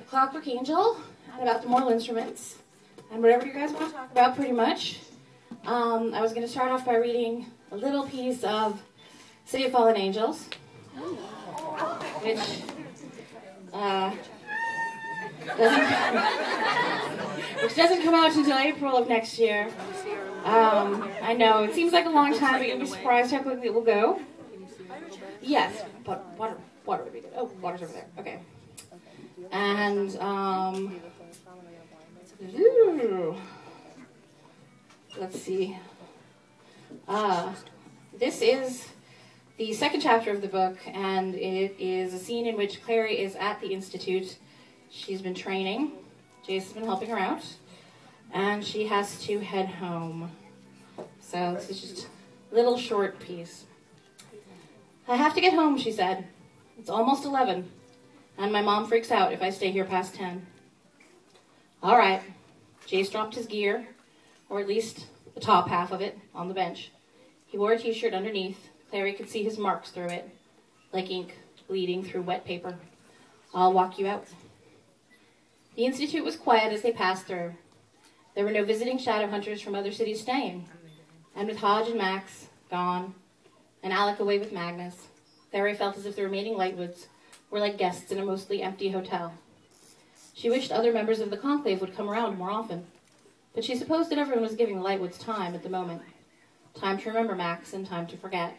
Clockwork Angel and about the mortal instruments and whatever you guys want to talk about pretty much. I was going to start off by reading a little piece of City of Fallen Angels, which doesn't come out until April of next year. I know, it seems like a long time, but you'll be surprised how quickly it will go. Yes, but water would be good. Oh, water's over there. Okay. And, let's see. This is the second chapter of the book, and it is a scene in which Clary is at the Institute. She's been training. Jace has been helping her out, and she has to head home. So this is just a little short piece. I have to get home, she said. It's almost 11, and my mom freaks out if I stay here past 10. All right. Jace dropped his gear, or at least the top half of it, on the bench. He wore a t-shirt underneath. Clary could see his marks through it, like ink bleeding through wet paper. I'll walk you out. The Institute was quiet as they passed through. There were no visiting shadow hunters from other cities staying. And with Hodge and Max gone, and Alec away with Magnus, Clary felt as if the remaining Lightwoods were like guests in a mostly empty hotel. She wished other members of the Conclave would come around more often, but she supposed that everyone was giving the Lightwoods time at the moment. Time to remember Max and time to forget.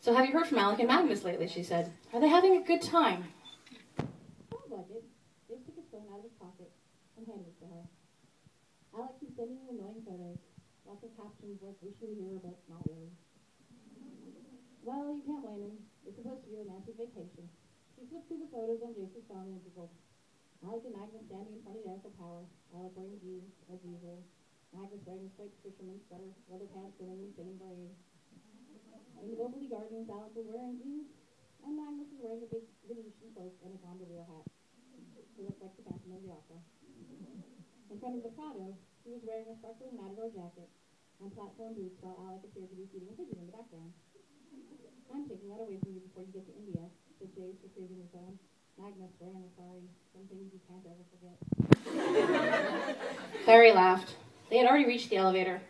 So have you heard from Alec and Magnus lately, she said. Are they having a good time? Sounds like it. Jace took his phone out of his pocket and handed it to her. Alec keeps sending you annoying photos. Lots of captions like, wish you were here, but not really. Well, you can't blame him. It's supposed to be a romantic vacation. She flipped through the photos on Jace's phone and giggled. Alec and Magnus standing in front of the Eiffel Tower. Alec wearing jeans, as usual. Magnus wearing a striped fisherman's sweater, leather pants, and thinning braids. In the Mobley Gardens, Alec was wearing jeans, and Magnus was wearing a big Venetian cloak and a gondolier hat. He looked like the Phantom of the Opera. In front of the Prado, he was wearing a sparkling matador jacket and platform boots, while Alec appeared to be feeding a pigeon in the background. I'm taking that away from you before you get to India, said Jace, retrieving the phone. Magnus, I'm sorry. Some things you can't ever forget. Clary laughed. They had already reached the elevator,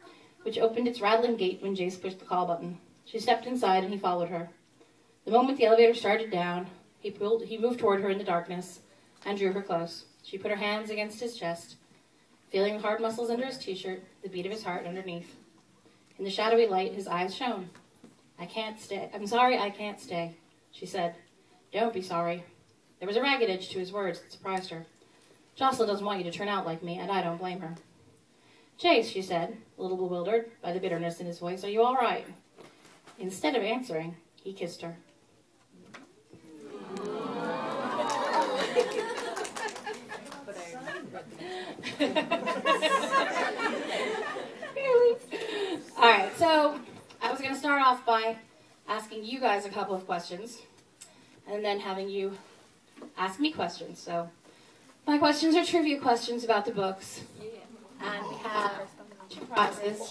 which opened its rattling gate when Jace pushed the call button. She stepped inside, and he followed her. The moment the elevator started down, he moved toward her in the darkness and drew her close. She put her hands against his chest, feeling the hard muscles under his t-shirt, the beat of his heart underneath. In the shadowy light, his eyes shone. I can't stay. I'm sorry, I can't stay, she said. Don't be sorry. There was a ragged edge to his words that surprised her. Jocelyn doesn't want you to turn out like me, and I don't blame her. Jace, she said, a little bewildered by the bitterness in his voice, are you all right? Instead of answering, he kissed her. All right, so I was going to start off by asking you guys a couple of questions, and then having you ask me questions. So my questions are trivia questions about the books, and we have 2 prizes.